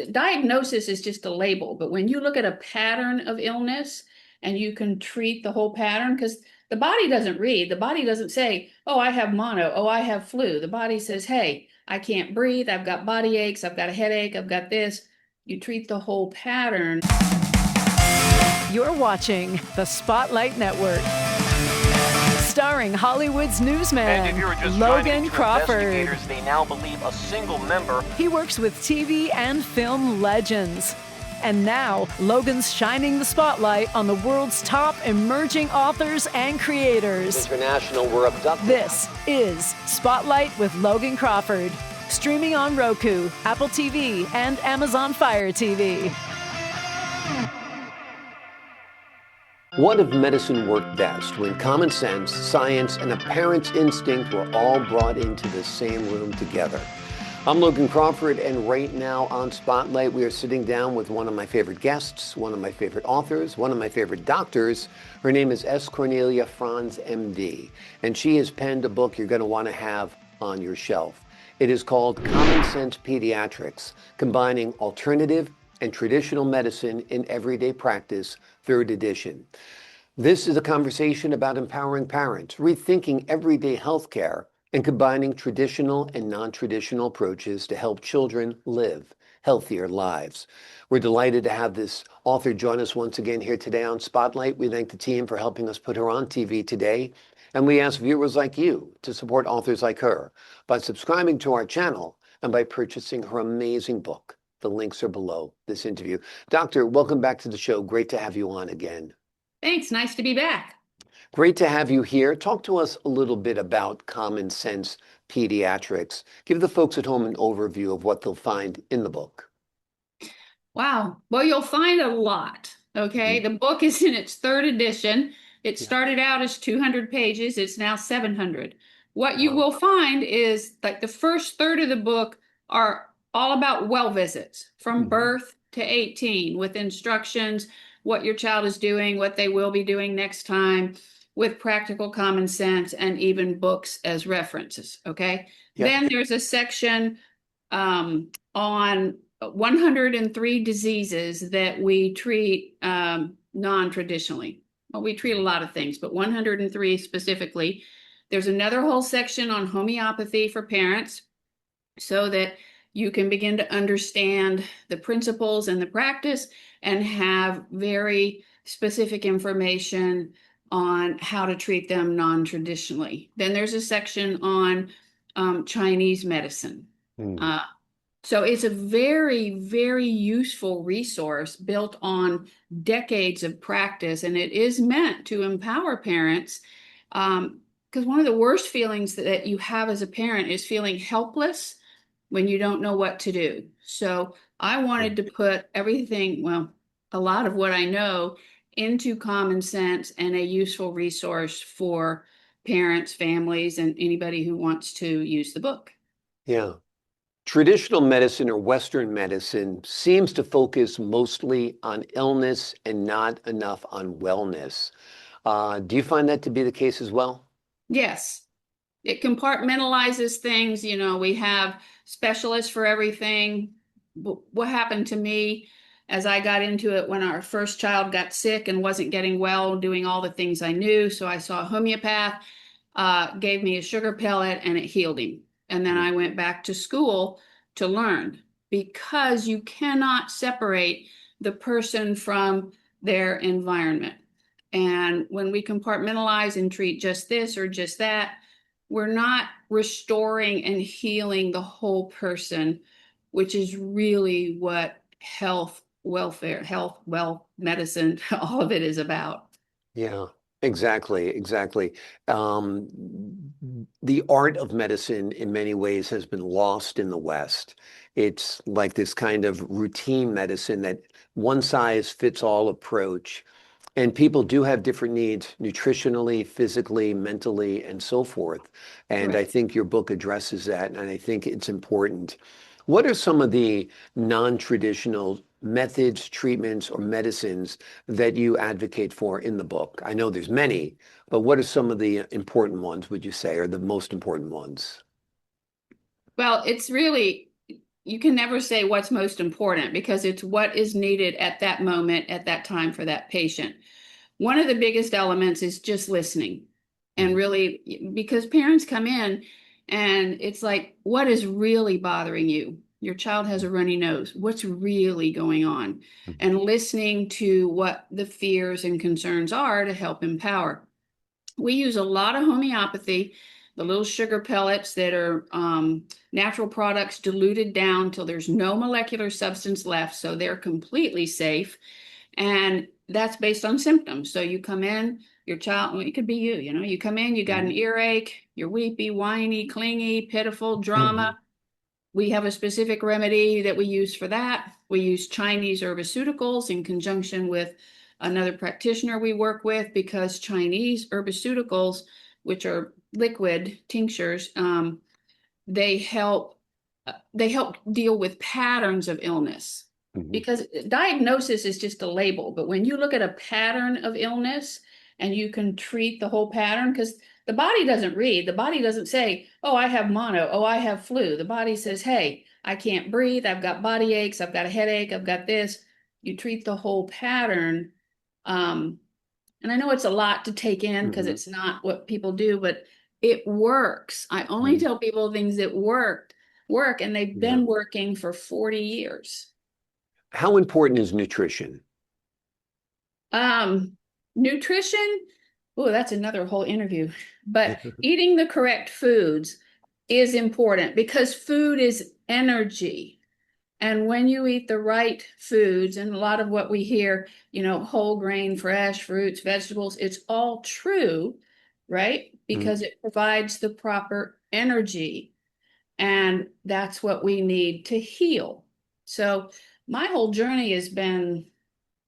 diagnosis is just a label, but when you look at a pattern of illness and you can treat the whole pattern, because the body doesn't read, the body doesn't say, oh, I have mono, oh, I have flu. The body says, hey, I can't breathe, I've got body aches, I've got a headache, I've got this. You treat the whole pattern. You're watching the Spotlight Network. Starring Hollywood's newsman, Logan Crawford. They now believe a single member. He works with TV and film legends. And now, Logan's shining the spotlight on the world's top emerging authors and creators. International were abducted. This is Spotlight with Logan Crawford. Streaming on Roku, Apple TV, and Amazon Fire TV. What if medicine worked best when common sense, science, and a parent's instinct were all brought into the same room together? I'm Logan Crawford, and right now on Spotlight, we are sitting down with one of my favorite guests, one of my favorite authors, one of my favorite doctors. Her name is Cornelia Franz, MD, and she has penned a book you're going to want to have on your shelf. It is called Common Sense Pediatrics, combining alternative and traditional medicine in everyday practice, 3rd edition. This is a conversation about empowering parents, rethinking everyday healthcare, and combining traditional and non-traditional approaches to help children live healthier lives. We're delighted to have this author join us once again here today on Spotlight. We thank the team for helping us put her on TV today. And we ask viewers like you to support authors like her by subscribing to our channel and by purchasing her amazing book. The links are below this interview. Doctor, welcome back to the show. Great to have you on again. Thanks, nice to be back. Great to have you here. Talk to us a little bit about Common Sense Pediatrics. Give the folks at home an overview of what they'll find in the book. Wow, well, you'll find a lot, okay? The book is in its 3rd edition. It started out as 200 pages. It's now 700. What you will find is like the first third of the book are all about well visits from birth to 18 with instructions, what your child is doing, what they will be doing next time, with practical common sense and even books as references, okay? Yep. Then there's a section on 103 diseases that we treat non-traditionally. Well, we treat a lot of things, but 103 specifically. There's another whole section on homeopathy for parents so that you can begin to understand the principles and the practice and have very specific information on how to treat them non-traditionally. Then there's a section on Chinese medicine. So it's a very, very useful resource built on decades of practice, and it is meant to empower parents, because one of the worst feelings that you have as a parent is feeling helpless when you don't know what to do. So I wanted to put everything, well, a lot of what I know into common sense and a useful resource for parents, families, and anybody who wants to use the book. Yeah. Traditional medicine or Western medicine seems to focus mostly on illness and not enough on wellness. Do you find that to be the case as well? Yes. It compartmentalizes things. You know, we have specialists for everything. What happened to me as I got into it when our first child got sick and wasn't getting well, doing all the things I knew. So I saw a homeopath, gave me a sugar pellet, and it healed him. And then I went back to school to learn, because you cannot separate the person from their environment. And when we compartmentalize and treat just this or just that, we're not restoring and healing the whole person, which is really what health, welfare, health, wealth, medicine, all of it is about. Yeah, exactly. The art of medicine in many ways has been lost in the West. It's like this kind of routine medicine, that one size fits all approach. And people do have different needs nutritionally, physically, mentally, and so forth. And Right. I think your book addresses that, and I think it's important. What are some of the non-traditional methods, treatments, or medicines that you advocate for in the book? I know there's many, but what are some of the important ones, would you say, or the most important ones? Well, it's really, you can never say what's most important because it's what is needed at that moment, at that time for that patient. One of the biggest elements is just listening. And really, because parents come in and it's like, what is really bothering you? Your child has a runny nose. What's really going on? And listening to what the fears and concerns are to help empower. We use a lot of homeopathy, the little sugar pellets that are natural products diluted down till there's no molecular substance left, so they're completely safe. And that's based on symptoms. So you come in, your child, well, it could be you know, you come in, you got an earache, you're weepy, whiny, clingy, pitiful, drama. We have a specific remedy that we use for that. We use Chinese herbaceuticals in conjunction with another practitioner we work with, because Chinese herbaceuticals, which are liquid tinctures, they help deal with patterns of illness. Because diagnosis is just a label, but when you look at a pattern of illness and you can treat the whole pattern, because the body doesn't read, the body doesn't say, oh, I have mono, oh, I have flu. The body says, hey, I can't breathe, I've got body aches, I've got a headache, I've got this. You treat the whole pattern. And I know it's a lot to take in because it's not what people do, but it works. I only tell people things that work, and they've been working for 40 years. How important is nutrition? Nutrition, oh, that's another whole interview. But eating the correct foods is important because food is energy. And when you eat the right foods, and a lot of what we hear, you know, whole grain, fresh fruits, vegetables, it's all true, right? Because it provides the proper energy. And that's what we need to heal. So my whole journey has been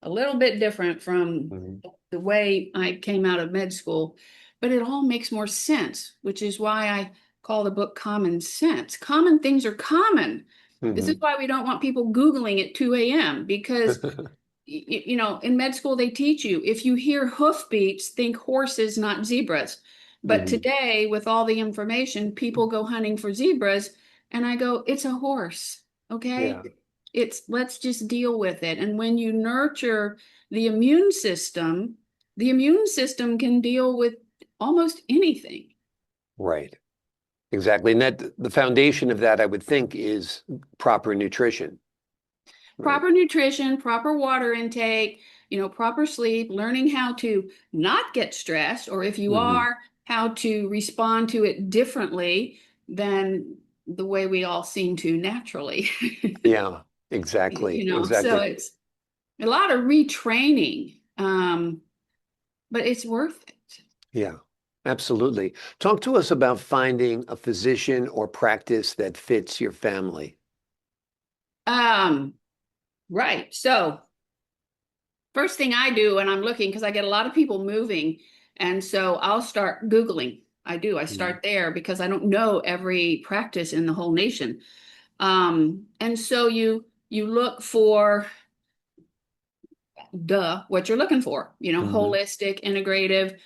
a little bit different from the way I came out of med school, but it all makes more sense, which is why I call the book Common Sense. Common things are common. This is why we don't want people Googling at 2 a.m. because, you know, in med school, they teach you, if you hear hoofbeats, think horses, not zebras. But today, with all the information, people go hunting for zebras, and I go, it's a horse, okay? Let's just deal with it. And when you nurture the immune system can deal with almost anything. Right. Exactly. And that the foundation of that, I would think, is proper nutrition. Proper nutrition, proper water intake, you know, proper sleep, learning how to not get stressed, or if you are, how to respond to it differently than the way we all seem to naturally. Yeah, exactly. You know, exactly. so it's a lot of retraining, but it's worth it. Yeah, absolutely. Talk to us about finding a physician or practice that fits your family. Right. So first thing I do when I'm looking, because I get a lot of people moving, and so I'll start Googling. I start there because I don't know every practice in the whole nation. And so you look for what you're looking for, you know, holistic, integrative.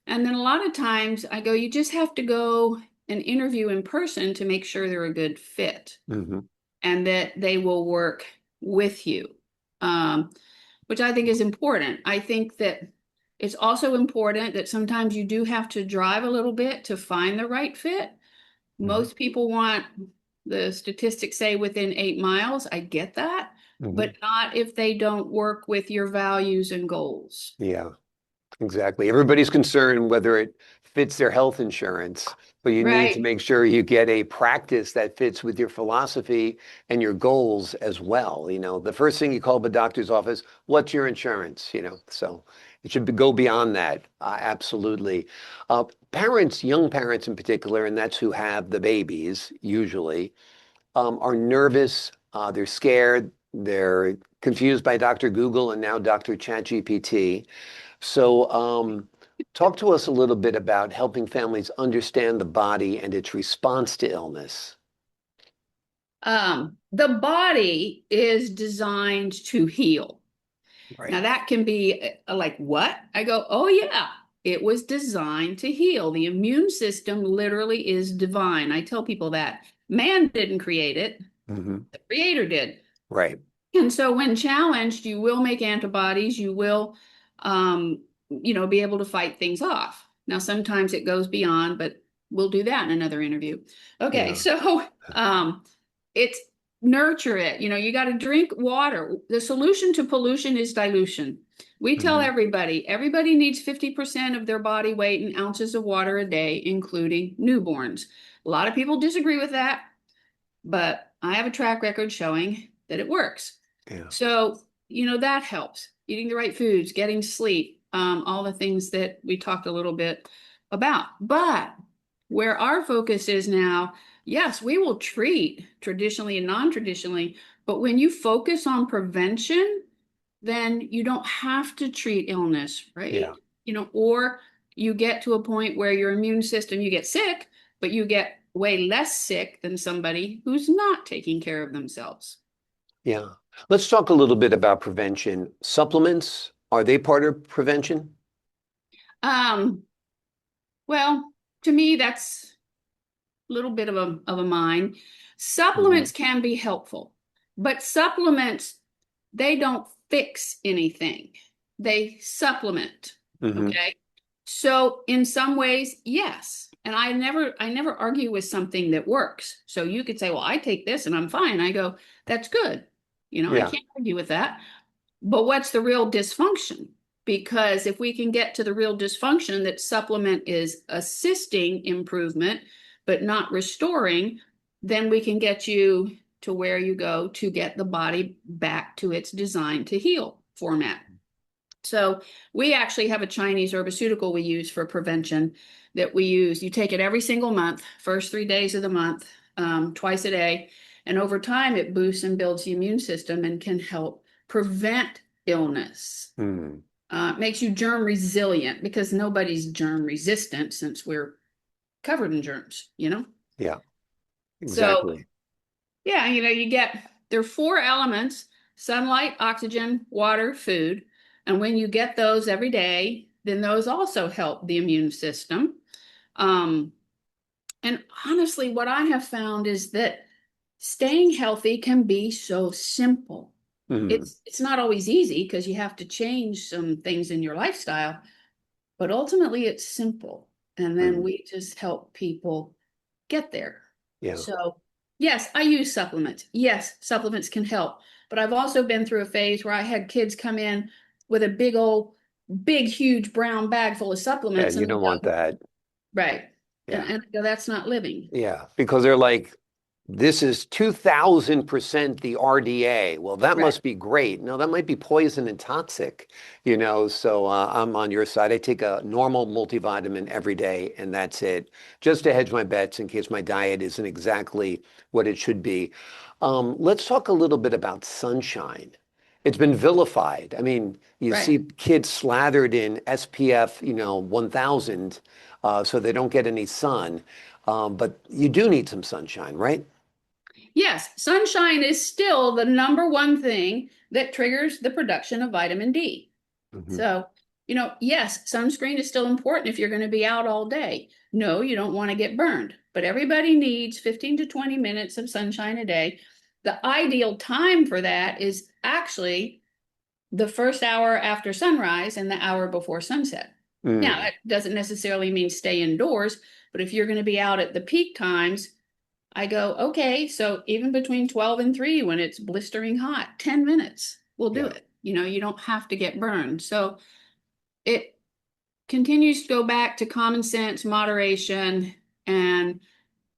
And then a lot of times I go, you just have to go and interview in person to make sure they're a good fit and that they will work with you, which I think is important. I think that it's also important that sometimes you do have to drive a little bit to find the right fit. Most people want, the statistics say, within 8 miles. I get that, but not if they don't work with your values and goals. Yeah, exactly. Everybody's concerned whether it fits their health insurance, but you need to make sure you get a practice that fits with your philosophy and your goals as well. You know, the first thing you call the doctor's office, what's your insurance? You know, so it should go beyond that. Absolutely. Parents, young parents in particular, and that's who have the babies usually, are nervous. They're scared. They're confused by Dr. Google and now Dr. ChatGPT. So talk to us a little bit about helping families understand the body and its response to illness. The body is designed to heal. Right. Now that can be like, what? I go, oh yeah, it was designed to heal. The immune system literally is divine. I tell people that. Man didn't create it. Hmm. The creator did. Right. And so when challenged, you will make antibodies, you will, be able to fight things off. Now, sometimes it goes beyond, but we'll do that in another interview. Okay, Yeah. so it's nurture it. You got to drink water. The solution to pollution is dilution. We tell Hmm. everybody needs 50% of their body weight in ounces of water a day, including newborns. A lot of people disagree with that, but I have a track record showing that it works. Yeah. So, that helps. Eating the right foods, getting sleep, all the things that we talked a little bit about. But where our focus is now, yes, we will treat traditionally and non-traditionally, but when you focus on prevention, then you don't have to treat illness, right? Yeah. Or you get to a point where your immune system, you get sick, but you get way less sick than somebody who's not taking care of themselves. Yeah. Let's talk a little bit about prevention. Supplements, are they part of prevention? Um, well, to me, that's a little bit of a mine. Hmm. Supplements can be helpful, but supplements, they don't fix anything. They supplement. Hmm. Okay. So in some ways, yes. And I never argue with something that works. So you could say, well, I take this and I'm fine. I go, that's good. I Yeah. can't argue with that. But what's the real dysfunction? Because if we can get to the real dysfunction, that supplement is assisting improvement, but not restoring, then we can get you to where you go to get the body back to its design to heal format. So we actually have a Chinese herbaceutical we use for prevention that we use. You take it every single month, first 3 days of the month, twice a day. And over time, it boosts and builds the immune system and can help prevent illness. Mm. Makes you germ resilient because nobody's germ resistant since we're covered in germs, Yeah, So, exactly. yeah, there are 4 elements: sunlight, oxygen, water, food. And when you get those every day, then those also help the immune system. Um, and honestly, what I have found is that staying healthy can be so simple. Mm. It's not always easy because you have to change some things in your lifestyle, but ultimately it's simple. And then Mm. we just help people get there. Yeah. So, yes, I use supplements. Yes, supplements can help. But I've also been through a phase where I had kids come in with a big, huge brown bag full of supplements. And you And don't I want go, that. right. And, Yeah. and I go, that's not living. Yeah. Because they're like, this is 2000% the RDA. Well, that Right. must be great. No, that might be poison and toxic, So I'm on your side. I take a normal multivitamin every day, and that's it, just to hedge my bets in case my diet isn't exactly what it should be. Let's talk a little bit about sunshine. It's been vilified. I mean, you Right. see kids slathered in SPF, 1000, so they don't get any sun. But you do need some sunshine, right? Yes, sunshine is still the number one thing that triggers the production of vitamin D. Hmm. So, yes, sunscreen is still important if you're going to be out all day. No, you don't want to get burned, but everybody needs 15 to 20 minutes of sunshine a day. The ideal time for that is actually the first hour after sunrise and the hour before sunset. Now, Mm. that doesn't necessarily mean stay indoors, but if you're going to be out at the peak times, I go, okay, so even between 12 and 3, when it's blistering hot, 10 minutes will do Yeah. it. You don't have to get burned. So it continues to go back to common sense, moderation, and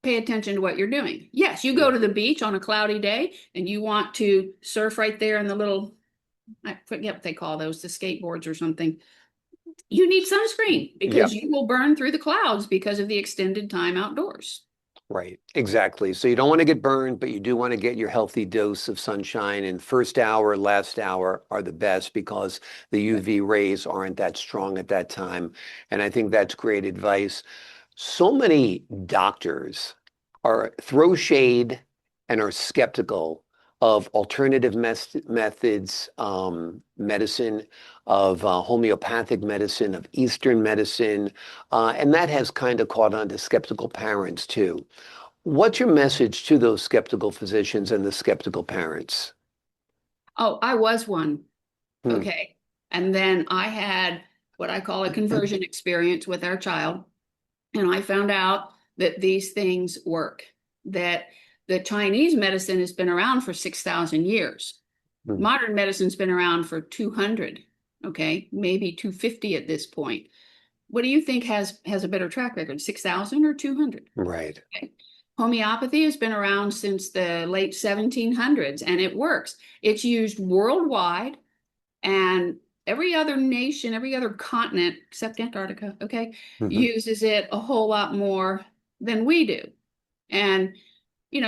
pay attention to what you're doing. Yes, you go Yeah. to the beach on a cloudy day and you want to surf right there in the little, I forget what they call those, the skateboards or something. You need sunscreen because Yep. you will burn through the clouds because of the extended time outdoors. Right. Exactly. So you don't want to get burned, but you do want to get your healthy dose of sunshine. And first hour, last hour are the best because the UV rays aren't that strong at that time. And I think that's great advice. So many doctors are throw shade and are skeptical of alternative methods, medicine, of homeopathic medicine, of Eastern medicine, and that has kind of caught on to skeptical parents too. What's your message to those skeptical physicians and the skeptical parents? Oh, I was one. Hmm. Okay. And then I had what I call a conversion experience with our child. And I found out that these things work, that the Chinese medicine has been around for 6,000 years. Hmm. Modern medicine's been around for 200, okay, maybe 250 at this point. What do you think has a better track record, 6,000 or 200? Right. Okay. Homeopathy has been around since the late 1700s, and it works. It's used worldwide, and every other nation, every other continent, except Antarctica, okay, Mhm. uses it a whole lot more than we do. And,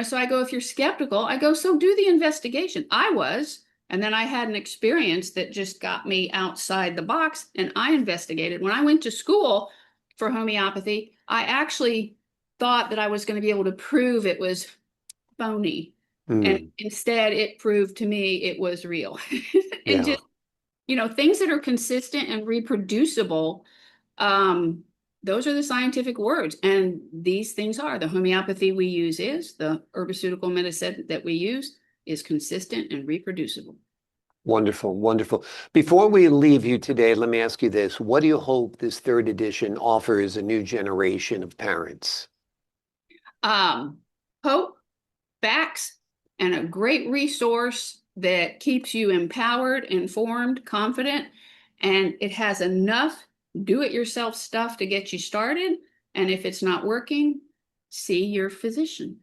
so I go, if you're skeptical, I go, so do the investigation. I was, and then I had an experience that just got me outside the box, and I investigated. When I went to school for homeopathy, I actually thought that I was going to be able to prove it was phony. And Hmm. instead, it proved to me it was real. And Yeah. just, things that are consistent and reproducible, those are the scientific words. And these things are the homeopathy we use is the herbiciutical medicine that we use is consistent and reproducible. Wonderful, wonderful. Before we leave you today, let me ask you this. What do you hope this third edition offers a new generation of parents? Um, Hope, facts, and a great resource that keeps you empowered, informed, confident, and it has enough do-it-yourself stuff to get you started. And if it's not working, see your physician.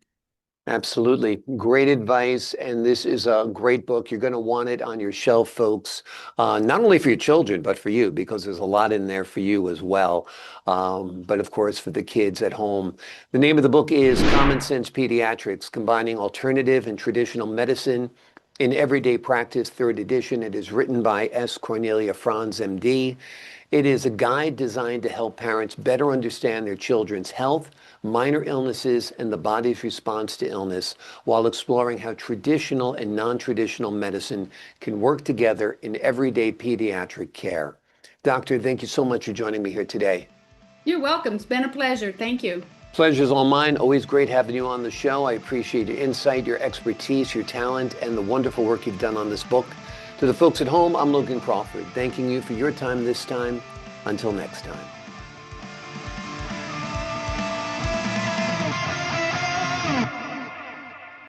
Absolutely. Great advice. And this is a great book. You're going to want it on your shelf, folks, not only for your children, but for you, because there's a lot in there for you as well. But of course, for the kids at home. The name of the book is Common Sense Pediatrics, Combining Alternative and Traditional Medicine in Everyday Practice, third edition. It is written by S. Cornelia Franz, MD. It is a guide designed to help parents better understand their children's health, minor illnesses, and the body's response to illness while exploring how traditional and non-traditional medicine can work together in everyday pediatric care. Doctor, thank you so much for joining me here today. You're welcome. It's been a pleasure. Thank you. Pleasure's all mine. Always great having you on the show. I appreciate your insight, your expertise, your talent, and the wonderful work you've done on this book. To the folks at home, I'm Logan Crawford, thanking you for your time this time. Until next time.